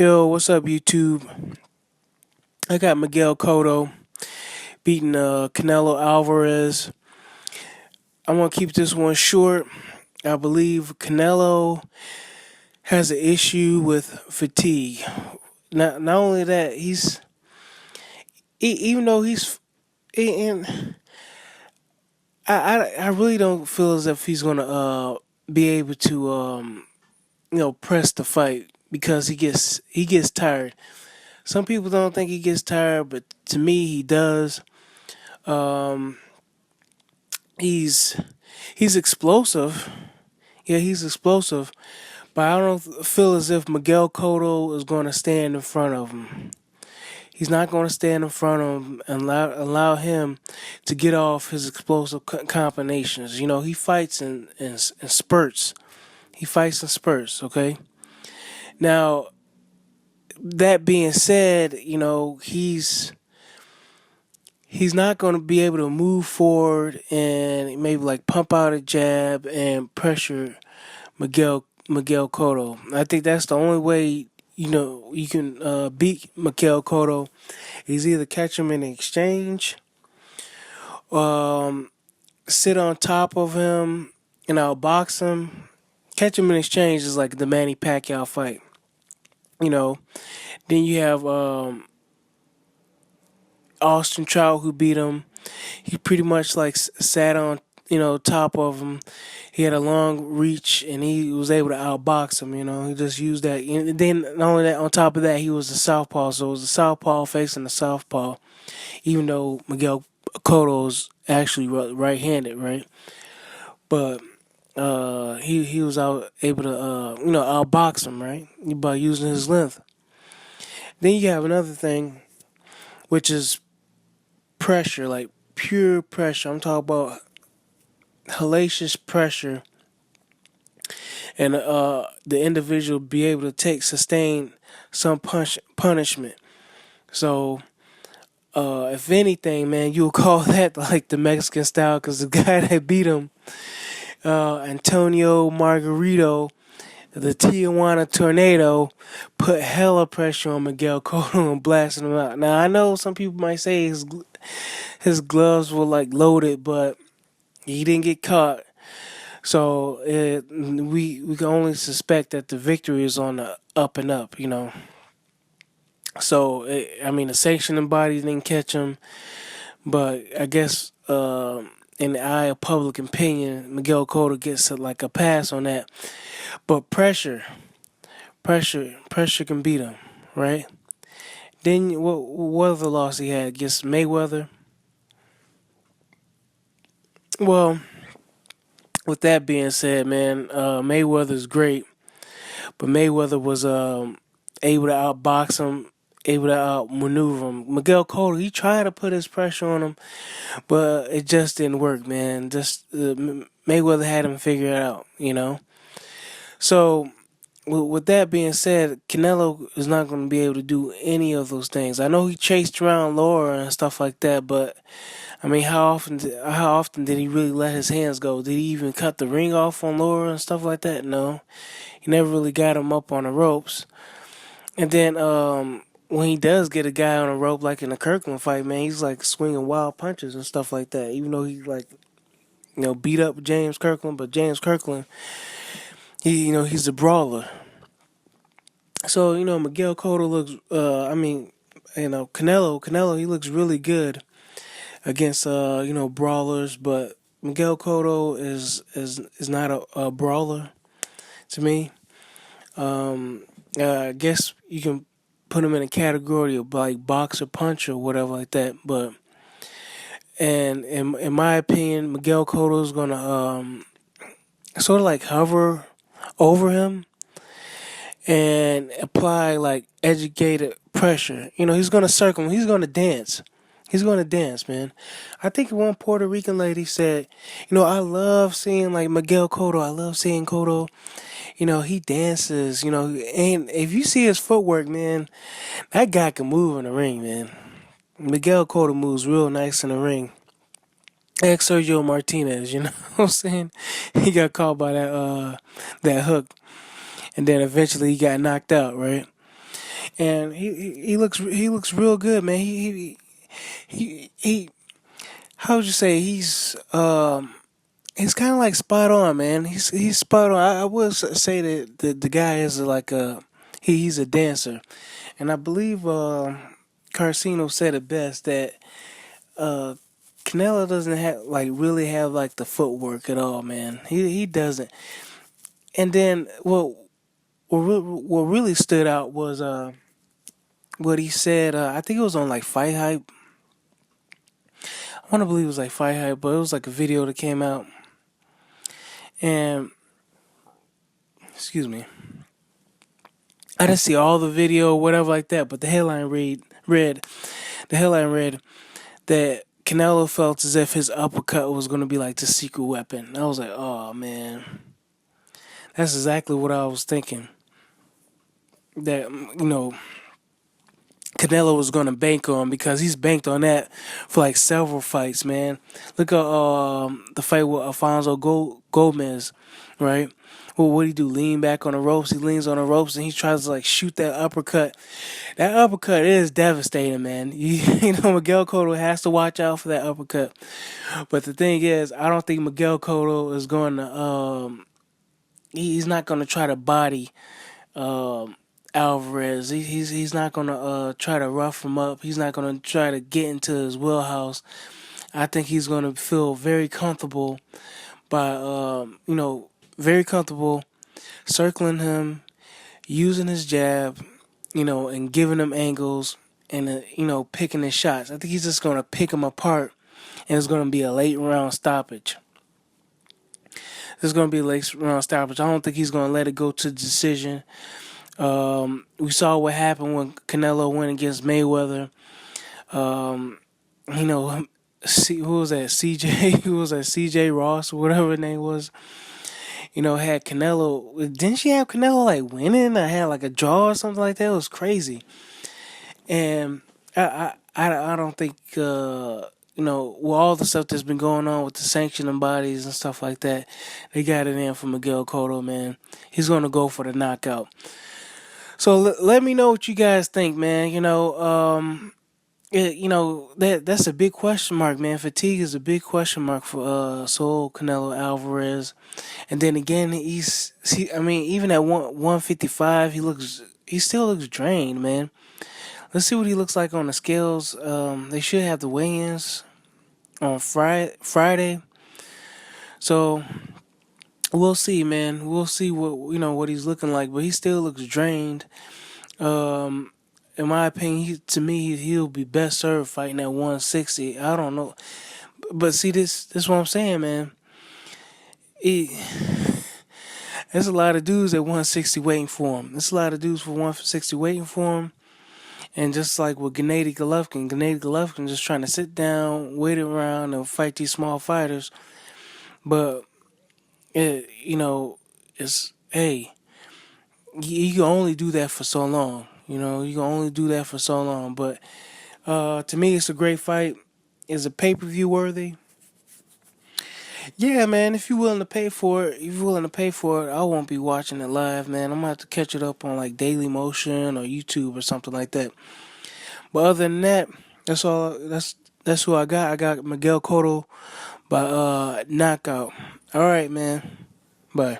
Yo, what's up, YouTube? I got Miguel Cotto beating Canelo Alvarez. I'm gonna keep this one short. I believe Canelo has an issue with fatigue. Not only that, even though and I really don't feel as if he's gonna be able to press the fight because he gets tired. Some people don't think he gets tired, but to me he does. Um, he's he's explosive. Yeah, he's explosive, but I don't feel as if Miguel Cotto is going to stand in front of him. He's not going to stand in front of him and allow him to get off his explosive combinations. He fights in spurts. He fights in spurts. Okay. Now that being said, he's not going to be able to move forward and maybe like pump out a jab and pressure Miguel Cotto. I think that's the only way you can beat Miguel Cotto is either catch him in exchange, um, sit on top of him and outbox him. Catch him in exchange is like the Manny Pacquiao fight. You know. Then you have Austin Trout who beat him. He pretty much like sat on top of him. He had a long reach and he was able to outbox him. He just used that. And then not only that, on top of that, he was a southpaw, so it was a southpaw facing the southpaw. Even though Miguel Cotto's actually right-handed, right? But he was able to outbox him, right, by using his length. Then you have another thing, which is pressure, like pure pressure. I'm talking about hellacious pressure, and the individual be able to sustain some punishment. So, if anything, man, you'll call that like the Mexican style, because the guy that beat him, Antonio Margarito, the Tijuana Tornado, put hella pressure on Miguel Cotto and blasted him out. Now I know some people might say his gloves were like loaded, but he didn't get caught. So we can only suspect that the victory is on the up and up. So the sanctioning body didn't catch him, but I guess in the eye of public opinion, Miguel Cotto gets like a pass on that. But pressure can beat him, right? Then what other loss he had against Mayweather? Well, with that being said, man, Mayweather's great, but Mayweather was able to outbox him, able to outmaneuver him. Miguel Cotto, he tried to put his pressure on him, but it just didn't work, man. Just Mayweather had him figured out. So with that being said, Canelo is not going to be able to do any of those things. I know he chased around Laura and stuff like that, but I mean, how often did he really let his hands go? Did he even cut the ring off on Laura and stuff like that? No, he never really got him up on the ropes. And then when he does get a guy on a rope, like in the Kirkland fight, man, he's like swinging wild punches and stuff like that. Even though he like beat up James Kirkland, but James Kirkland, he's a brawler. So Miguel Cotto looks. Canelo, he looks really good against brawlers, but Miguel Cotto is not a brawler to me. I guess you can put him in a category of like boxer punch or whatever like that. But and in my opinion, Miguel Cotto is gonna sort of like hover over him and apply like educated pressure. He's gonna circle him. He's gonna dance. He's gonna dance, man. I think one Puerto Rican lady said, I love seeing like Miguel Cotto. I love seeing Cotto. He dances. And if you see his footwork, man, that guy can move in the ring, man. Miguel Cotto moves real nice in the ring. Ex Sergio Martinez, you know what I'm saying? He got caught by that hook, and then eventually he got knocked out, right? and he looks real good, man. He how would you say he's kind of like spot on, man. He's spot on. I would say that the guy is like he's a dancer, and I believe Carcino said it best that uh Canelo doesn't have like really have like the footwork at all, man. He doesn't. And then what really stood out was what he said. I think it was on like Fight Hype. I want to believe it was like Fight Hype, but it was like a video that came out. And excuse me, I didn't see all the video or whatever like that. But the headline read that Canelo felt as if his uppercut was going to be like the secret weapon. I was like, oh man, that's exactly what I was thinking. That Canelo was going to bank on because he's banked on that for like several fights, man. Look at the fight with Alfonso Gomez, right? Well, what do he do? Lean back on the ropes. He leans on the ropes and he tries to like shoot that uppercut. That uppercut is devastating, man. Miguel Cotto has to watch out for that uppercut. But the thing is, I don't think Miguel Cotto is going to. He's not going to try to body um, Alvarez. He's not gonna try to rough him up. He's not gonna try to get into his wheelhouse. I think he's gonna feel very comfortable by very comfortable circling him, using his jab, and giving him angles and picking his shots. I think he's just gonna pick him apart, and it's gonna be a late round stoppage. There's gonna be a late round stoppage. I don't think he's gonna let it go to decision. We saw what happened when Canelo went against Mayweather. Um, who was that? CJ, who was that? CJ Ross, whatever his name was. Had Canelo. Didn't she have Canelo like winning? I had like a draw or something like that. It was crazy. And I don't think with all the stuff that's been going on with the sanctioning bodies and stuff like that, they got it in for Miguel Cotto, man. He's gonna go for the knockout. So let me know what you guys think, man. That's a big question mark, man. Fatigue is a big question mark for Saul Canelo Alvarez. And then again, even at 155, he still looks drained, man. Let's see what he looks like on the scales. They should have the weigh-ins on Friday. So we'll see, man. We'll see what he's looking like, but he still looks drained. In my opinion, he'll be best served fighting at 160. I don't know, but see this is what I'm saying, man. He, there's a lot of dudes at 160 waiting for him. There's a lot of dudes for 160 waiting for him. And just like with Gennady Golovkin just trying to sit down, wait around, and fight these small fighters. But it's hey, you can only do that for so long. You can only do that for so long. But to me, it's a great fight. Is it pay-per-view worthy? Yeah, man. If you're willing to pay for it, I won't be watching it live, man. I'm gonna have to catch it up on like Daily Motion or YouTube or something like that. But other than that, that's all. That's who I got. I got Miguel Cotto by knockout. All right, man. Bye.